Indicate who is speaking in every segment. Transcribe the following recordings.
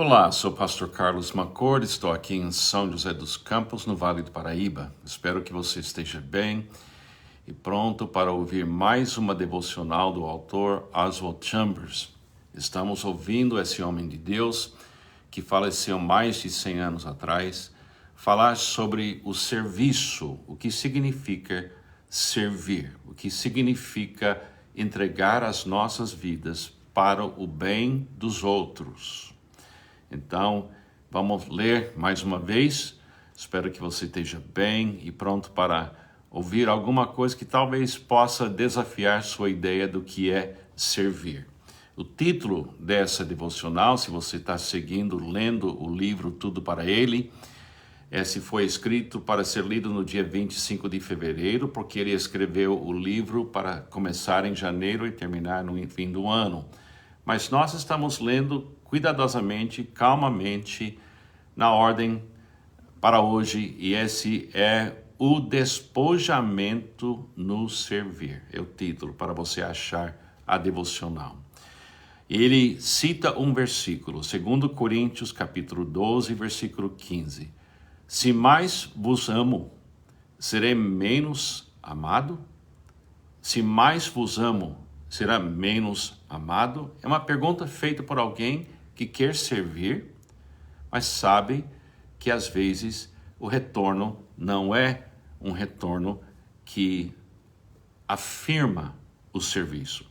Speaker 1: Olá, sou o pastor Carlos Macord, estou aqui em São José dos Campos, no Vale do Paraíba. Espero que você esteja bem e pronto para ouvir mais uma devocional do autor Oswald Chambers. Estamos ouvindo esse homem de Deus, que faleceu mais de 100 anos atrás, falar sobre o serviço, o que significa servir, o que significa entregar as nossas vidas para o bem dos outros. Então, vamos ler mais uma vez. Espero que você esteja bem e pronto para ouvir alguma coisa que talvez possa desafiar sua ideia do que é servir. O título dessa devocional, se você está seguindo, lendo o livro Tudo para Ele, esse foi escrito para ser lido no dia 25 de fevereiro, porque ele escreveu o livro para começar em janeiro e terminar no fim do ano. Mas nós estamos lendo cuidadosamente, calmamente, na ordem para hoje, e esse é o despojamento no servir. É o título para você achar a devocional. Ele cita um versículo, 2 Coríntios capítulo 12, versículo 15. Se mais vos amo, serei menos amado? Se mais vos amo, será menos amado? É uma pergunta feita por alguém que quer servir, mas sabe que às vezes o retorno não é um retorno que afirma o serviço.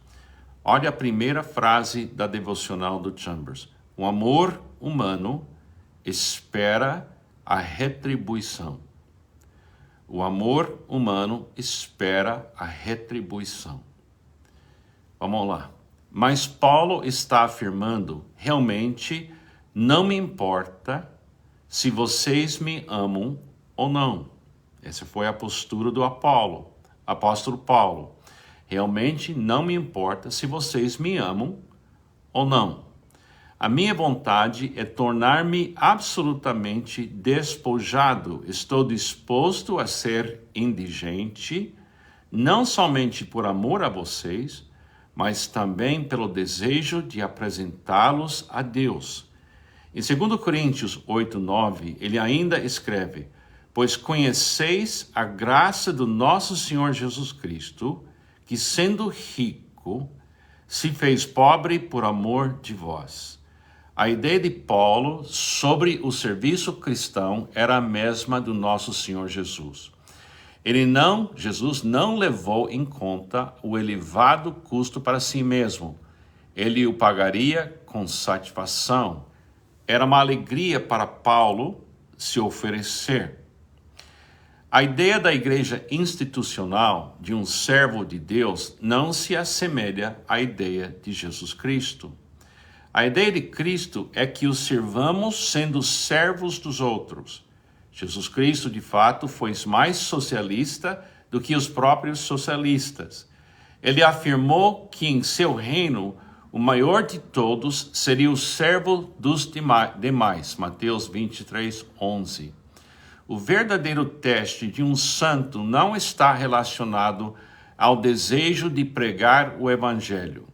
Speaker 1: Olha a primeira frase da devocional do Chambers. O amor humano espera a retribuição. O amor humano espera a retribuição. Vamos lá. Mas Paulo está afirmando, realmente não me importa se vocês me amam ou não. Essa foi a postura do apóstolo Paulo. Realmente não me importa se vocês me amam ou não. A minha vontade é tornar-me absolutamente despojado. Estou disposto a ser indigente, não somente por amor a vocês, mas também pelo desejo de apresentá-los a Deus. Em 2 Coríntios 8:9, ele ainda escreve: pois conheceis a graça do nosso Senhor Jesus Cristo, que sendo rico, se fez pobre por amor de vós. A ideia de Paulo sobre o serviço cristão era a mesma do nosso Senhor Jesus. Jesus não levou em conta o elevado custo para si mesmo. Ele o pagaria com satisfação. Era uma alegria para Paulo se oferecer. A ideia da igreja institucional de um servo de Deus não se assemelha à ideia de Jesus Cristo. A ideia de Cristo é que o servamos sendo servos dos outros. Jesus Cristo, de fato, foi mais socialista do que os próprios socialistas. Ele afirmou que em seu reino, o maior de todos seria o servo dos demais. Mateus 23:11. O verdadeiro teste de um santo não está relacionado ao desejo de pregar o evangelho,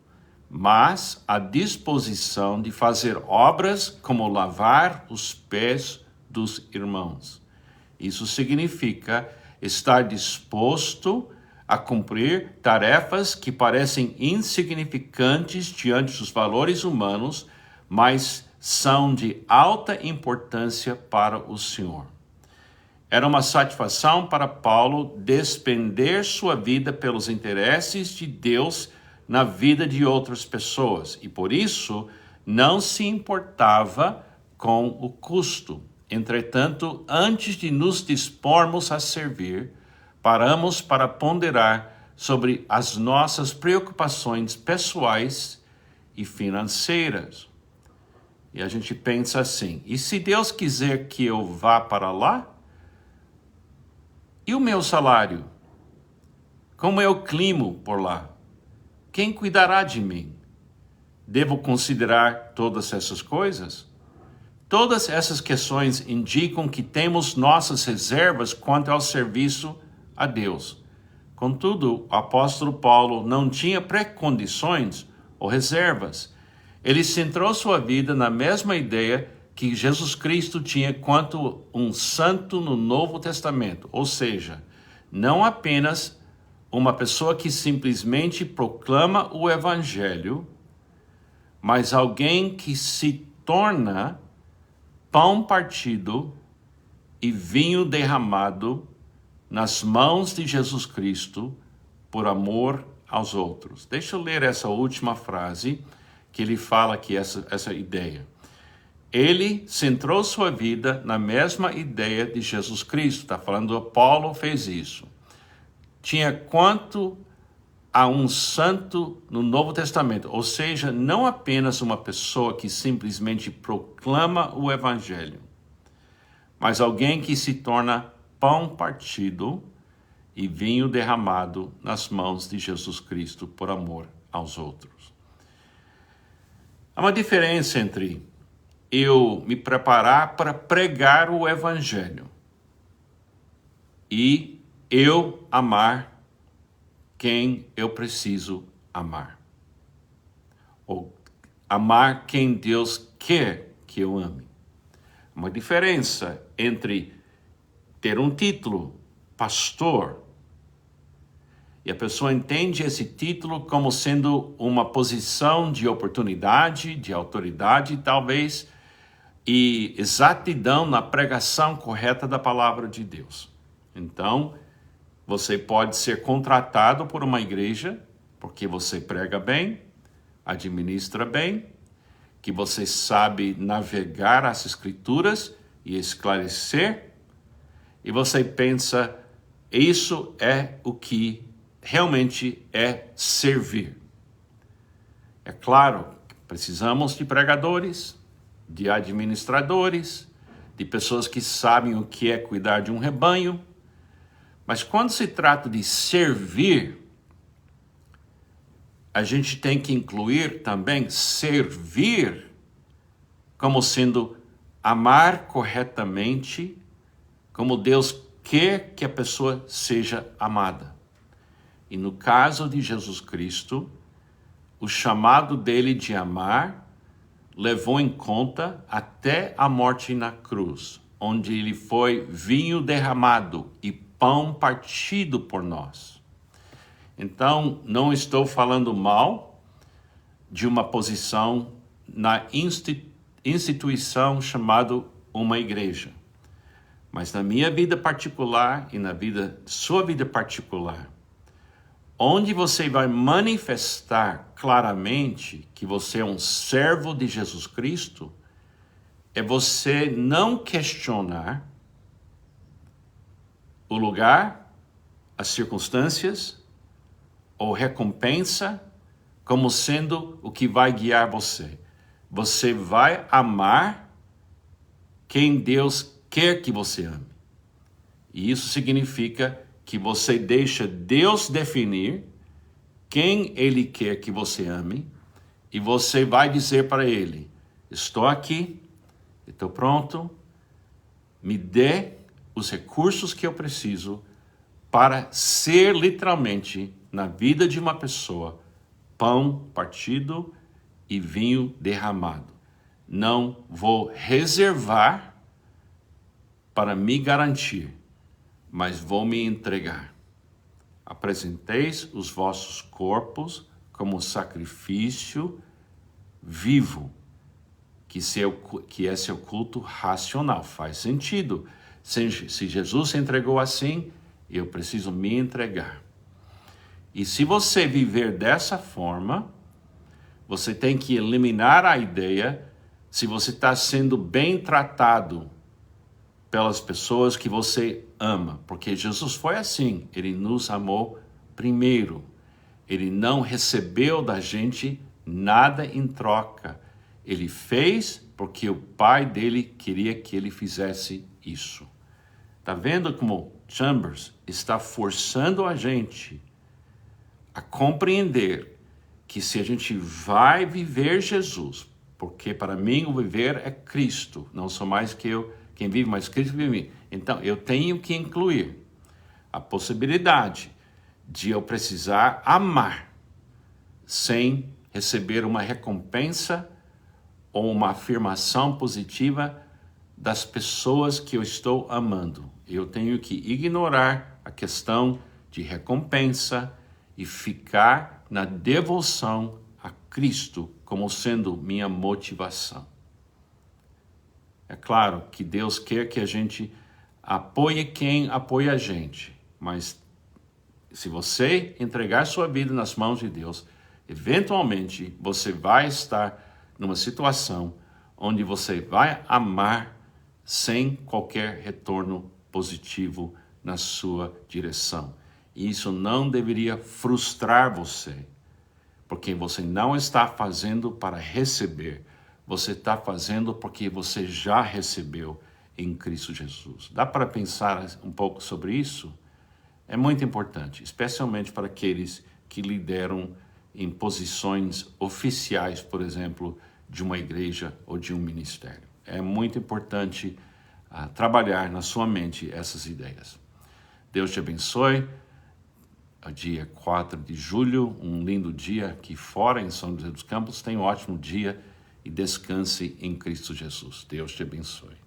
Speaker 1: mas à disposição de fazer obras como lavar os pés dos irmãos. Isso significa estar disposto a cumprir tarefas que parecem insignificantes diante dos valores humanos, mas são de alta importância para o Senhor. Era uma satisfação para Paulo despender sua vida pelos interesses de Deus na vida de outras pessoas, e por isso não se importava com o custo. Entretanto, antes de nos dispormos a servir, paramos para ponderar sobre as nossas preocupações pessoais e financeiras. E a gente pensa assim: e se Deus quiser que eu vá para lá? E o meu salário? Como eu climo por lá? Quem cuidará de mim? Devo considerar todas essas coisas? Todas essas questões indicam que temos nossas reservas quanto ao serviço a Deus. Contudo, o apóstolo Paulo não tinha pré-condições ou reservas. Ele centrou sua vida na mesma ideia que Jesus Cristo tinha quanto um santo no Novo Testamento, ou seja, não apenas uma pessoa que simplesmente proclama o Evangelho, mas alguém que se torna pão partido e vinho derramado nas mãos de Jesus Cristo por amor aos outros. Deixa eu ler essa última frase que ele fala aqui, essa ideia. Ele centrou sua vida na mesma ideia de Jesus Cristo. Está falando, Paulo fez isso. Tinha quanto a um santo no Novo Testamento, ou seja, não apenas uma pessoa que simplesmente proclama o Evangelho, mas alguém que se torna pão partido e vinho derramado nas mãos de Jesus Cristo por amor aos outros. Há uma diferença entre eu me preparar para pregar o Evangelho e eu amar quem eu preciso amar. Ou amar quem Deus quer que eu ame. Uma diferença entre ter um título, pastor, e a pessoa entende esse título como sendo uma posição de oportunidade, de autoridade, talvez, e exatidão na pregação correta da palavra de Deus. Então, você pode ser contratado por uma igreja, porque você prega bem, administra bem, que você sabe navegar as escrituras e esclarecer, e você pensa, isso é o que realmente é servir. É claro, precisamos de pregadores, de administradores, de pessoas que sabem o que é cuidar de um rebanho, mas quando se trata de servir, a gente tem que incluir também servir como sendo amar corretamente, como Deus quer que a pessoa seja amada. E no caso de Jesus Cristo, o chamado dele de amar levou em conta até a morte na cruz, onde ele foi vinho derramado e pão partido por nós. Então, não estou falando mal de uma posição na instituição chamada uma igreja. Mas na minha vida particular e na sua vida particular, onde você vai manifestar claramente que você é um servo de Jesus Cristo, é você não questionar o lugar, as circunstâncias ou recompensa como sendo o que vai guiar você. Você vai amar quem Deus quer que você ame. E isso significa que você deixa Deus definir quem Ele quer que você ame e você vai dizer para Ele, estou aqui, estou pronto, me dê os recursos que eu preciso para ser literalmente, na vida de uma pessoa, pão partido e vinho derramado. Não vou reservar para me garantir, mas vou me entregar. Apresenteis os vossos corpos como sacrifício vivo, que é seu culto racional. Faz sentido. Se Jesus se entregou assim, eu preciso me entregar. E se você viver dessa forma, você tem que eliminar a ideia se você está sendo bem tratado pelas pessoas que você ama. Porque Jesus foi assim, ele nos amou primeiro. Ele não recebeu da gente nada em troca. Ele fez porque o pai dele queria que ele fizesse isso. Está vendo como Chambers está forçando a gente a compreender que se a gente vai viver Jesus, porque para mim o viver é Cristo, não sou mais que eu, quem vive, mas Cristo vive em mim. Então eu tenho que incluir a possibilidade de eu precisar amar sem receber uma recompensa ou uma afirmação positiva das pessoas que eu estou amando. Eu tenho que ignorar a questão de recompensa e ficar na devoção a Cristo como sendo minha motivação. É claro que Deus quer que a gente apoie quem apoia a gente, mas se você entregar sua vida nas mãos de Deus, eventualmente você vai estar numa situação onde você vai amar sem qualquer retorno positivo na sua direção. E isso não deveria frustrar você, porque você não está fazendo para receber, você está fazendo porque você já recebeu em Cristo Jesus. Dá para pensar um pouco sobre isso? É muito importante, especialmente para aqueles que lideram em posições oficiais, por exemplo, de uma igreja ou de um ministério. É muito importante trabalhar na sua mente essas ideias. Deus te abençoe. Dia 4 de julho, um lindo dia aqui fora em São José dos Campos. Tenha um ótimo dia e descanse em Cristo Jesus. Deus te abençoe.